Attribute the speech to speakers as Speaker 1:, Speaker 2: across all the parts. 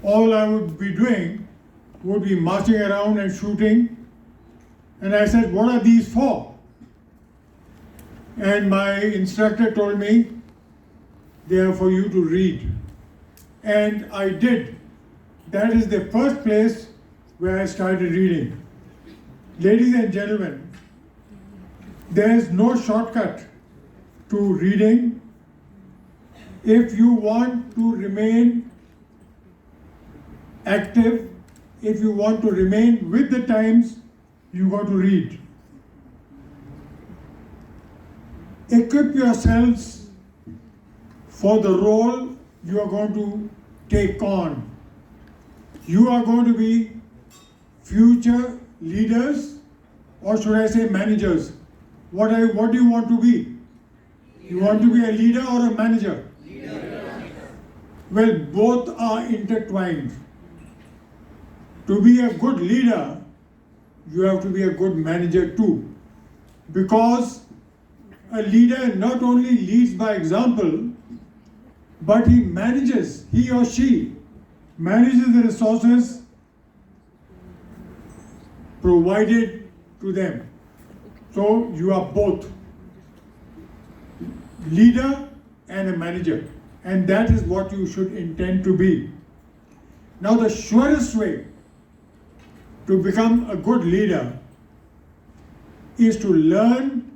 Speaker 1: all I would be doing would be marching around and shooting. And I said, what are these for? And my instructor told me, they are for you to read. And I did. That is the first place where I started reading. Ladies and gentlemen, there is no shortcut to reading. If you want to remain active, if you want to remain with the times, you got to read. Equip yourselves for the role you are going to take on. You are going to be future leaders, or should I say managers? What do you want to be? You want to be a leader or a manager? Leader. Well, both are intertwined. To be a good leader, you have to be a good manager too. Because a leader not only leads by example, but he or she manages the resources provided to them. So you are both leader and a manager, and that is what you should intend to be. Now, the surest way to become a good leader is to learn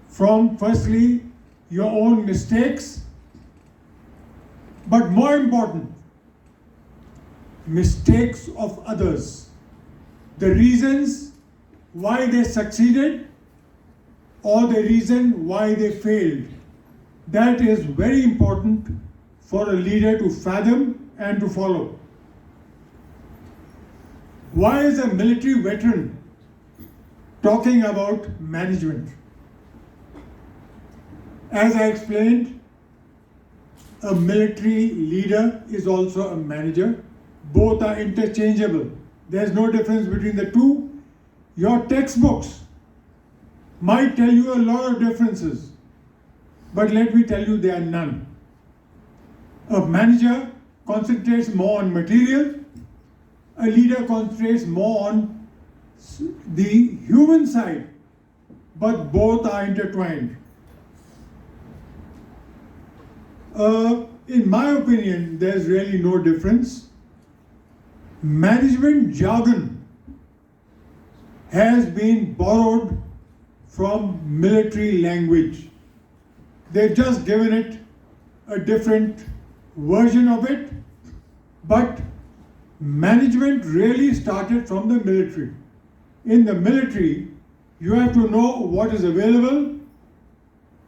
Speaker 1: from, firstly, your own mistakes, but more important, mistakes of others. The reasons why they succeeded or the reason why they failed. That is very important for a leader to fathom and to follow. Why is a military veteran talking about management? As I explained, a military leader is also a manager. Both are interchangeable. There's no difference between the two. Your textbooks might tell you a lot of differences, but let me tell you, there are none. A manager concentrates more on material. A leader concentrates more on the human side, but both are intertwined. In my opinion, there's really no difference. Management jargon has been borrowed from military language. They've just given it a different version of it, but management really started from the military. In the military, you have to know what is available,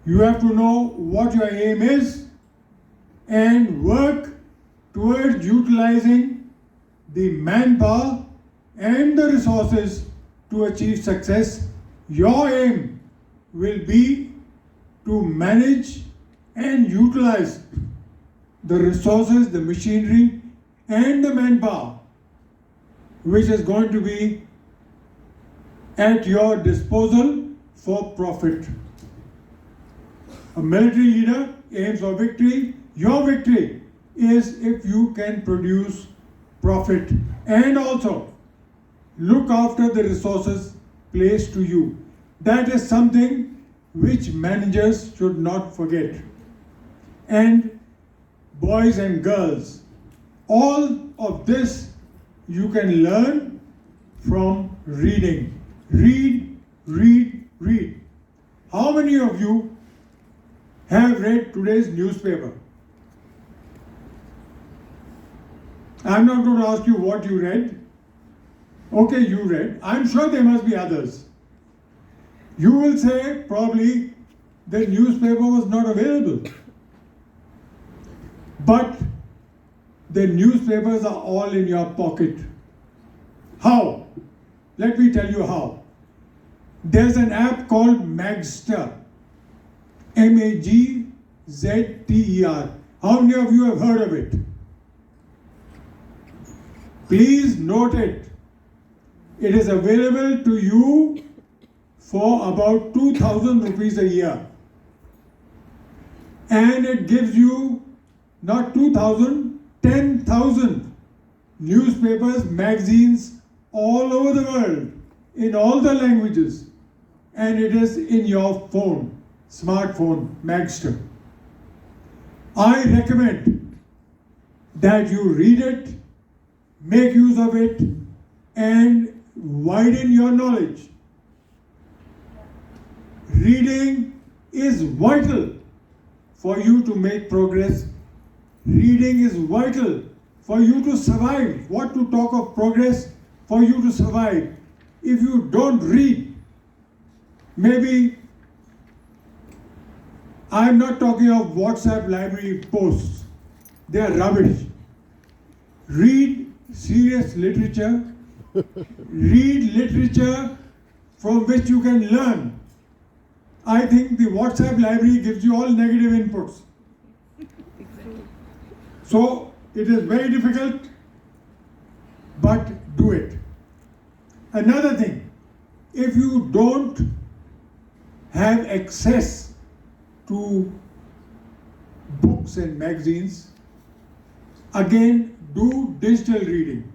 Speaker 1: you have to know what your aim is, and work towards utilizing the manpower and the resources to achieve success. Your aim will be to manage and utilize the resources, the machinery, and the manpower, which is going to be at your disposal for profit. A military leader aims for victory. Your victory is if you can produce profit and also look after the resources placed to you. That is something which managers should not forget. And boys and girls, all of this you can learn from reading. Read, read, read. How many of you have read today's newspaper? I'm not going to ask you what you read. Okay, you read. I'm sure there must be others. You will say probably the newspaper was not available. But the newspapers are all in your pocket. How? Let me tell you how. There's an app called Magster. Magzter. How many of you have heard of it? Please note it. It is available to you for about 2,000 rupees a year. And it gives you not 2,000, 10,000 newspapers, magazines all over the world, in all the languages, and it is in your phone, smartphone, Magster. I recommend that you read it, make use of it, and widen your knowledge. Reading is vital for you to make progress. Reading is vital for you to survive. What to talk of progress? For you to survive. If you don't read, maybe I'm not talking of WhatsApp library posts. They are rubbish. Read serious literature. Read literature from which you can learn. I think the WhatsApp library gives you all negative inputs. So it is very difficult, but do it. Another thing, if you don't have access to books and magazines, again, do digital reading.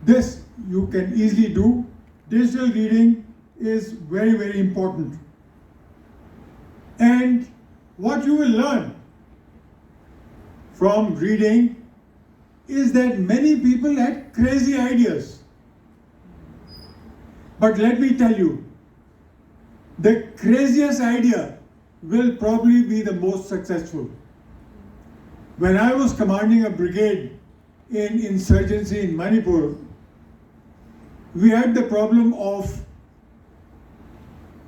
Speaker 1: This you can easily do. Digital reading is very, very important. And what you will learn from reading is that many people had crazy ideas. But let me tell you, the craziest idea will probably be the most successful. When I was commanding a brigade in insurgency in Manipur, we had the problem of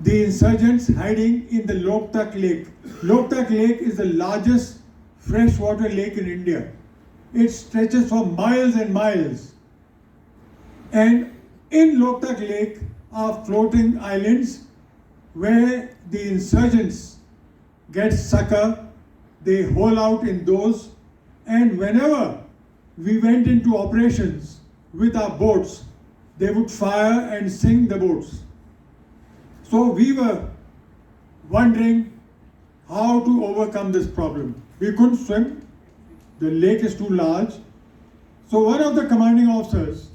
Speaker 1: the insurgents hiding in the Loktak Lake. Loktak Lake is the largest freshwater lake in India. It stretches for miles and miles. And in Loktak Lake are floating islands where the insurgents get succor, they hole out in those, and whenever we went into operations with our boats, they would fire and sink the boats. So we were wondering how to overcome this problem. We couldn't swim, the lake is too large. So one of the commanding officers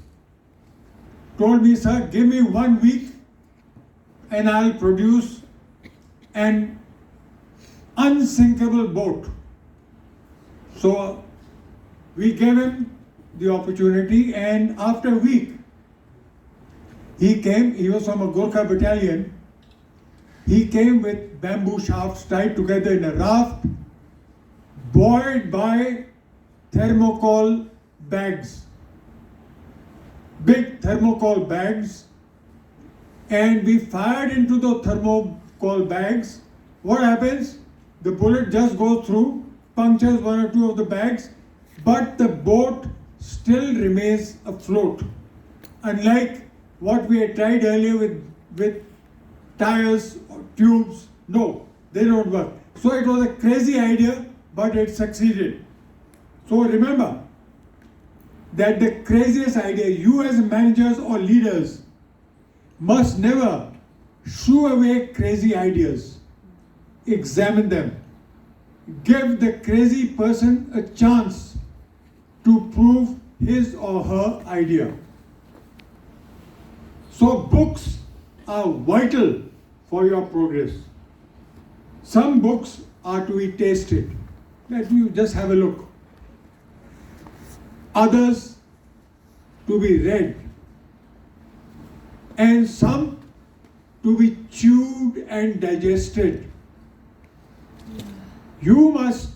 Speaker 1: told me, sir, give me 1 week and I'll produce an unsinkable boat. So we gave him the opportunity, and after a week, he came. He was from a Gorkha battalion. He came with bamboo shafts tied together in a raft, buoyed by thermocol bags, big thermocol bags, and we fired into the thermocol bags. What happens? The bullet just goes through, punctures 1 or 2 of the bags, but the boat still remains afloat. Unlike what we had tried earlier with tires or tubes, no, they don't work. So it was a crazy idea, but it succeeded. So remember that the craziest idea, you as managers or leaders must never shoo away crazy ideas. Examine them. Give the crazy person a chance to prove his or her idea. So books are vital for your progress. Some books are to be tasted. Let you just have a look. Others to be read. And some to be chewed and digested. You must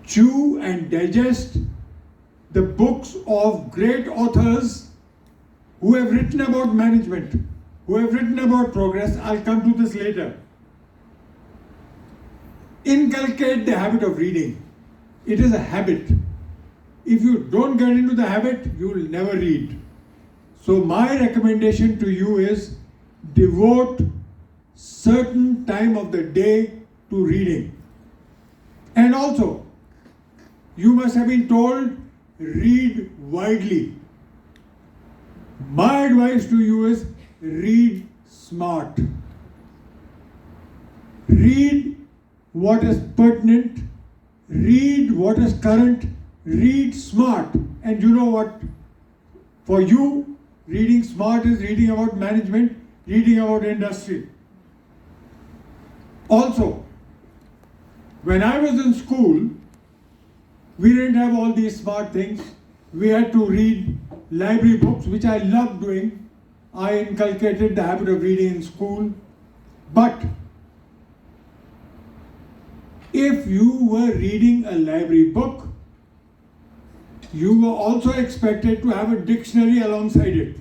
Speaker 1: chew and digest the books of great authors who have written about management, who have written about progress. I'll come to this later. Inculcate the habit of reading. It is a habit. If you don't get into the habit, you will never read. So my recommendation to you is devote certain time of the day to reading. And also, you must have been told, read widely. My advice to you is read smart. Read what is pertinent, read what is current, read smart. And you know what? For you, reading smart is reading about management, reading about industry. Also, when I was in school, we didn't have all these smart things. We had to read library books, which I loved doing. I inculcated the habit of reading in school. But if you were reading a library book, you were also expected to have a dictionary alongside it.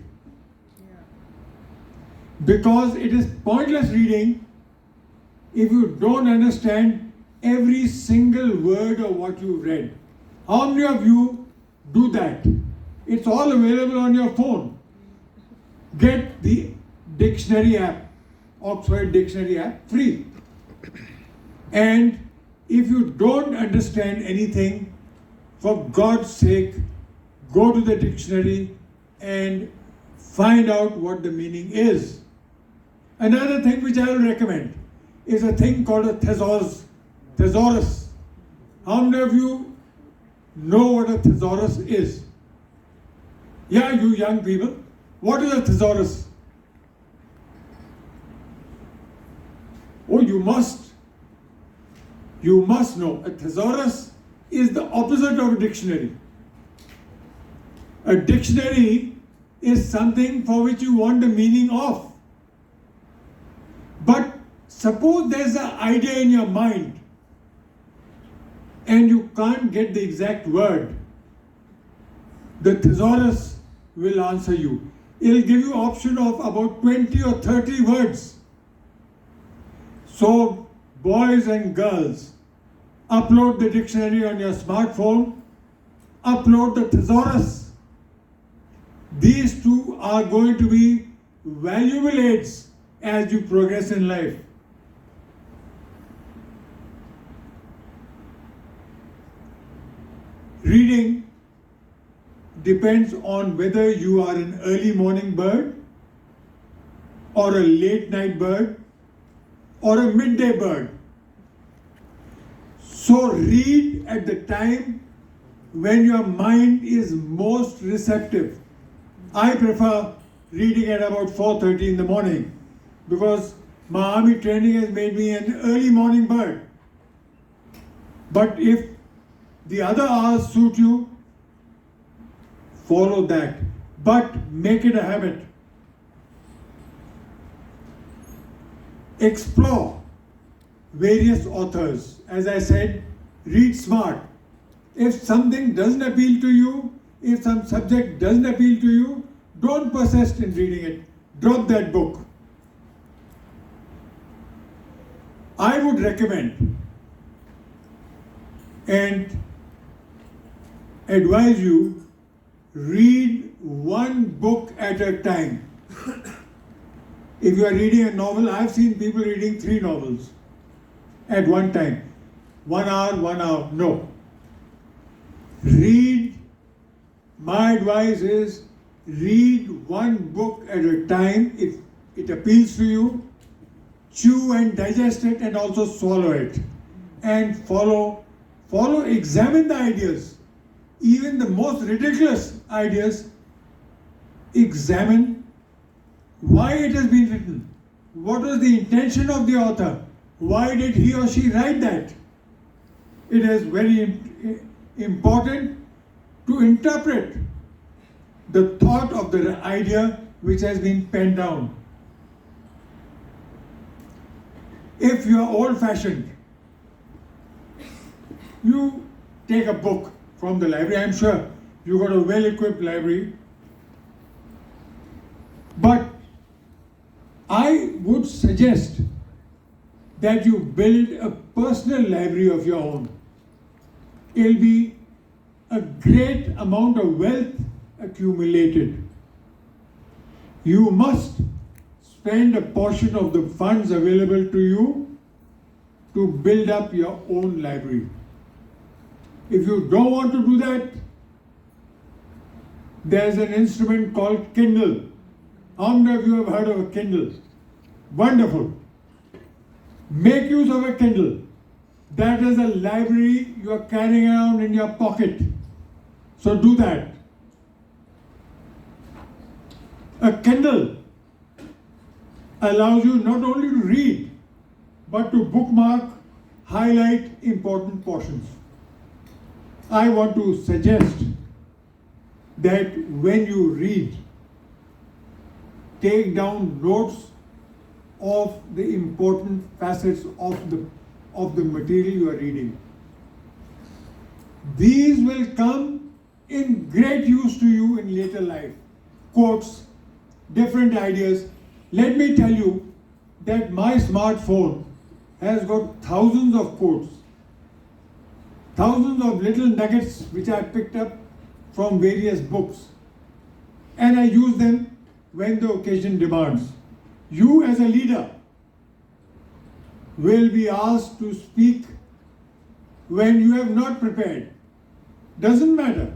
Speaker 1: Because it is pointless reading if you don't understand every single word of what you read. How many of you do that? It's all available on your phone. Get the dictionary app, Oxford Dictionary app, free. And if you don't understand anything, for God's sake, go to the dictionary and find out what the meaning is. Another thing which I will recommend is a thing called a thesaurus. How many of you know what a thesaurus is? Yeah, you young people. What is a thesaurus? Oh, you must know. A thesaurus is the opposite of a dictionary. A dictionary is something for which you want the meaning of. But suppose there's an idea in your mind and you can't get the exact word. The thesaurus will answer you. It'll give you option of about 20 or 30 words. So, boys and girls, upload the dictionary on your smartphone, upload the thesaurus. These two are going to be valuable aids as you progress in life. Reading depends on whether you are an early morning bird or a late night bird or a midday bird. So read at the time when your mind is most receptive. I prefer reading at about 4:30 in the morning because my army training has made me an early morning bird. But if the other hours suit you, follow that. But make it a habit. Explore various authors. As I said, read smart. If something doesn't appeal to you, if some subject doesn't appeal to you, don't persist in reading it. Drop that book. I would recommend and advise you, read one book at a time. If you are reading a novel, I've seen people reading 3 novels at one time. 1 hour. No. Read, my advice is, read one book at a time. If it appeals to you, chew and digest it and also swallow it. And follow, examine the ideas. Even the most ridiculous ideas, examine why it has been written. What was the intention of the author? Why did he or she write that? It is very important to interpret the thought of the idea which has been penned down. If you are old-fashioned, you take a book from the library. I'm sure you got a well-equipped library. But I would suggest that you build a personal library of your own. It'll be a great amount of wealth accumulated. You must spend a portion of the funds available to you to build up your own library. If you don't want to do that, there's an instrument called Kindle. How many of you have heard of a Kindle? Wonderful. Make use of a Kindle. That is a library you are carrying around in your pocket. So do that. A Kindle allows you not only to read, but to bookmark, highlight important portions. I want to suggest that when you read, take down notes of the important facets of the material you are reading. These will come in great use to you in later life. Quotes, different ideas. Let me tell you that my smartphone has got thousands of quotes, thousands of little nuggets which I picked up from various books, and I use them when the occasion demands. You as a leader will be asked to speak when you have not prepared. Doesn't matter.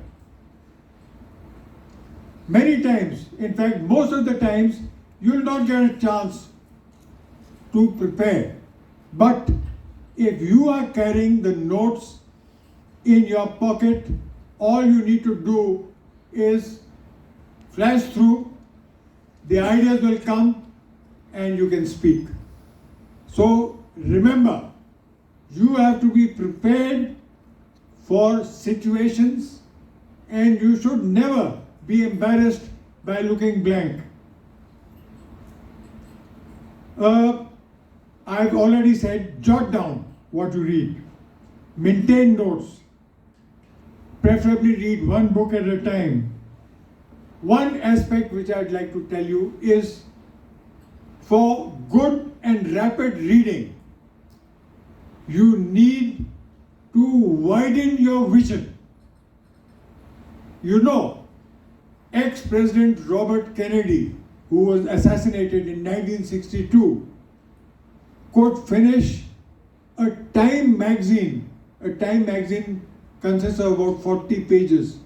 Speaker 1: Many times, in fact, most of the times, you will not get a chance to prepare. But if you are carrying the notes in your pocket, all you need to do is flash through, the ideas will come, and you can speak. So remember, you have to be prepared for situations, and you should never be embarrassed by looking blank. I've already said, jot down what you read. Maintain notes. Preferably read one book at a time. One aspect which I'd like to tell you is, for good and rapid reading, you need to widen your vision. You know, ex-President Robert Kennedy, who was assassinated in 1962, could finish a Time magazine. A Time magazine consists of about 40 pages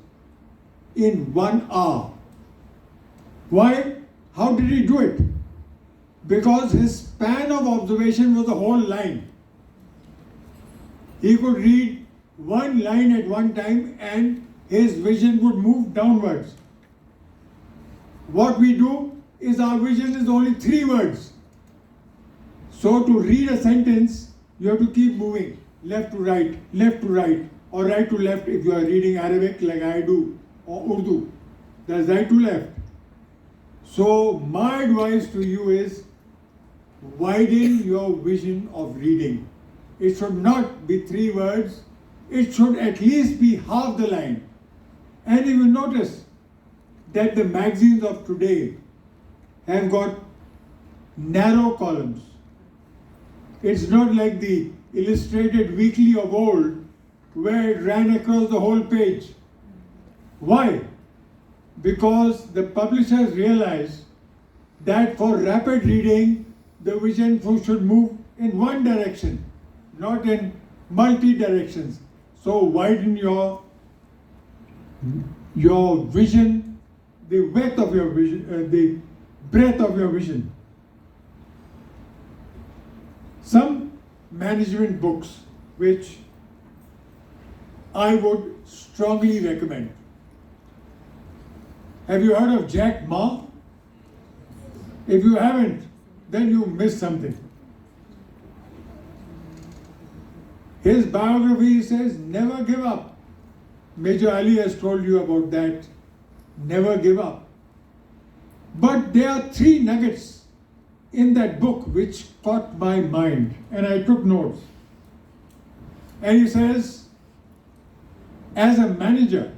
Speaker 1: in 1 hour. Why? How did he do it? Because his span of observation was a whole line. He could read one line at one time and his vision would move downwards. What we do is our vision is only 3 words. So to read a sentence, you have to keep moving left to right, or right to left if you are reading Arabic like I do, or Urdu. That's right to left. So my advice to you is, widen your vision of reading. It should not be 3 words. It should at least be half the line. And you will notice that the magazines of today have got narrow columns. It's not like the illustrated weekly of old where it ran across the whole page. Why? Because the publishers realized that for rapid reading, the vision should move in one direction, not in multi directions. So widen your vision, the width of your vision, the breadth of your vision. Some management books which I would strongly recommend. Have you heard of Jack Ma? If you haven't, then you missed something. His biography says, never give up. Major Ali has told you about that. Never give up. But there are 3 nuggets in that book which caught my mind, and I took notes. And he says, as a manager,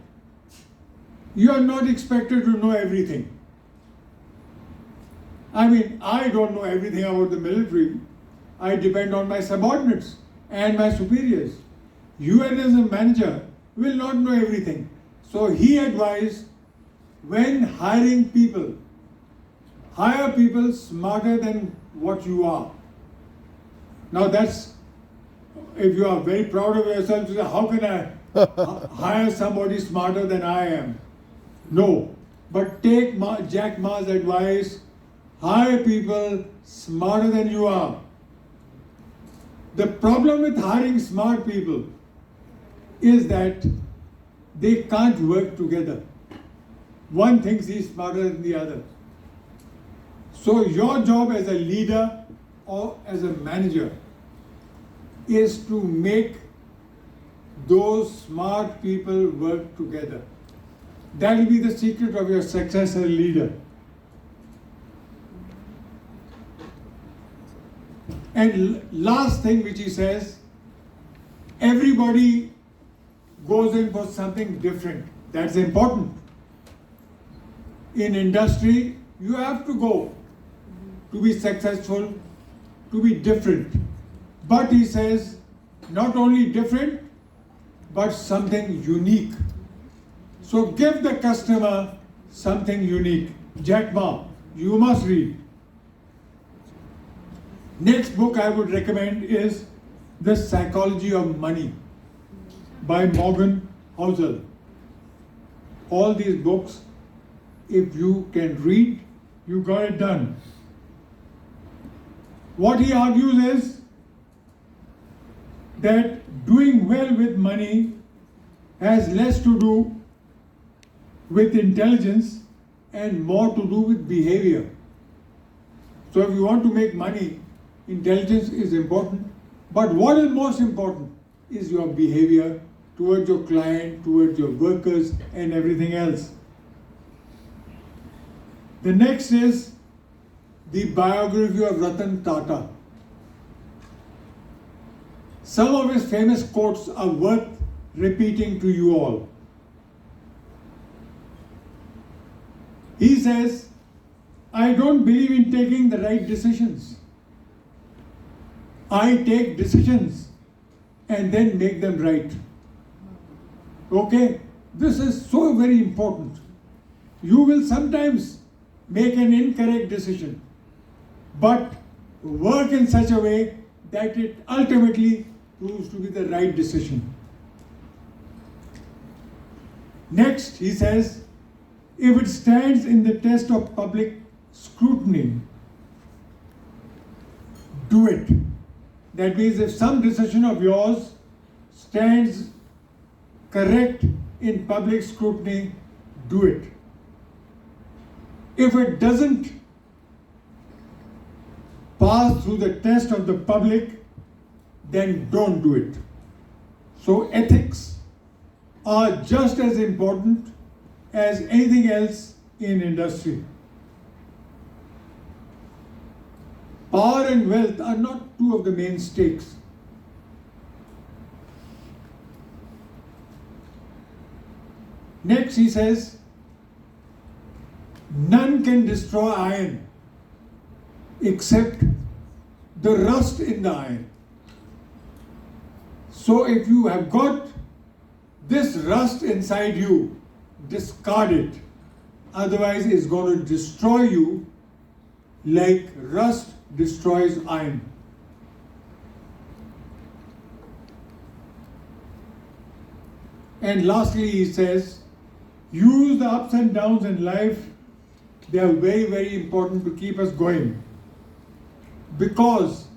Speaker 1: you are not expected to know everything. I mean, I don't know everything about the military. I depend on my subordinates and my superiors. You as a manager will not know everything. So he advised, when hiring people, hire people smarter than what you are. Now that's, if you are very proud of yourself, you say, how can I hire somebody smarter than I am? No, but take Jack Ma's advice, hire people smarter than you are. The problem with hiring smart people is that they can't work together. One thinks he's smarter than the other. So your job as a leader or as a manager is to make those smart people work together. That will be the secret of your success as a leader. And last thing which he says, everybody goes in for something different. That's important. In industry, you have to go to be successful, to be different. But he says, not only different, but something unique. So give the customer something unique. Jack Ma, you must read. Next book I would recommend is The Psychology of Money by Morgan Housel. All these books, if you can read, you got it done. What he argues is that doing well with money has less to do with intelligence and more to do with behavior. So if you want to make money, intelligence is important, but what is most important is your behavior towards your client, towards your workers, and everything else. The next is the biography of Ratan Tata. Some of his famous quotes are worth repeating to you all. He says, I don't believe in taking the right decisions. I take decisions and then make them right. Okay? This is so very important. You will sometimes make an incorrect decision, but work in such a way that it ultimately proves to be the right decision. Next, he says, if it stands in the test of public scrutiny, do it. That means if some decision of yours stands correct in public scrutiny, do it. If it doesn't pass through the test of the public, then don't do it. So ethics are just as important as anything else in industry. Power and wealth are not two of the main stakes. Next, he says, none can destroy iron except the rust in the iron. So if you have got this rust inside you, discard it. Otherwise, it's going to destroy you like rust destroys iron. And lastly, he says, use the ups and downs in life. They are very, very important to keep us going. Because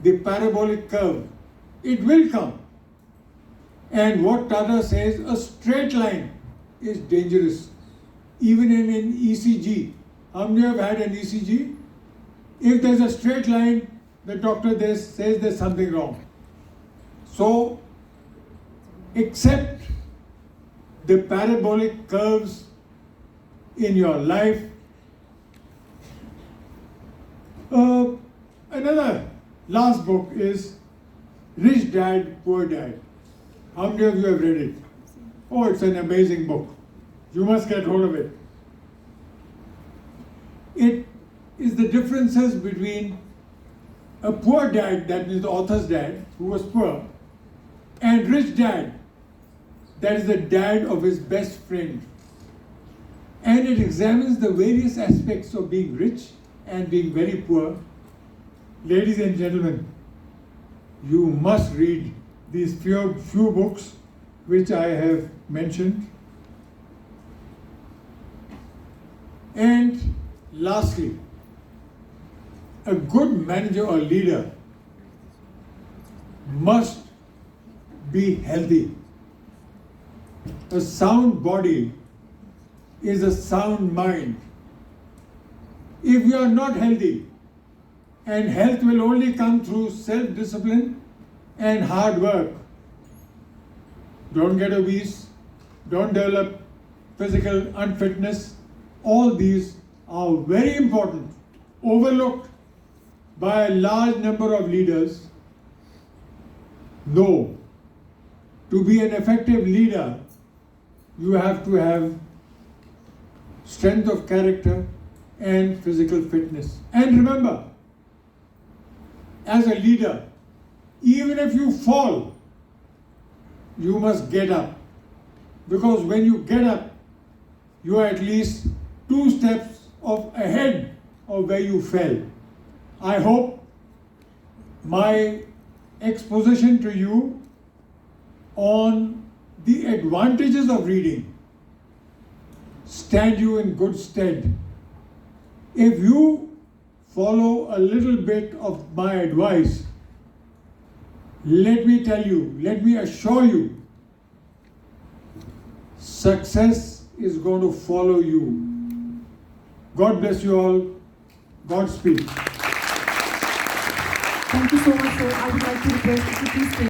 Speaker 1: the parabolic curve, it will come. And what Tata says, a straight line is dangerous. Even in an ECG. How many have had an ECG? If there's a straight line, the doctor says there's something wrong. So, accept the parabolic curves in your life. Another last book is Rich Dad, Poor Dad. How many of you have read it? Oh, it's an amazing book. You must get hold of it. It is the differences between a poor dad, that means the author's dad, who was poor, and rich dad, that is the dad of his best friend. And it examines the various aspects of being rich and being very poor. Ladies and gentlemen, you must read these few books which I have mentioned. And lastly, a good manager or leader must be healthy. A sound body is a sound mind. If you are not healthy, and health will only come through self-discipline and hard work. Don't get obese, don't develop physical unfitness. All these are very important, overlooked by a large number of leaders. No, to be an effective leader, you have to have strength of character and physical fitness. And remember, as a leader, even if you fall, you must get up. Because when you get up, you are at least 2 steps ahead of where you fell. I hope my exposition to you on the advantages of reading stand you in good stead. If you follow a little bit of my advice, let me tell you, let me assure you, success is going to follow you. God bless you all. Godspeed.
Speaker 2: Thank you so much, sir. I would like to request you to please stay.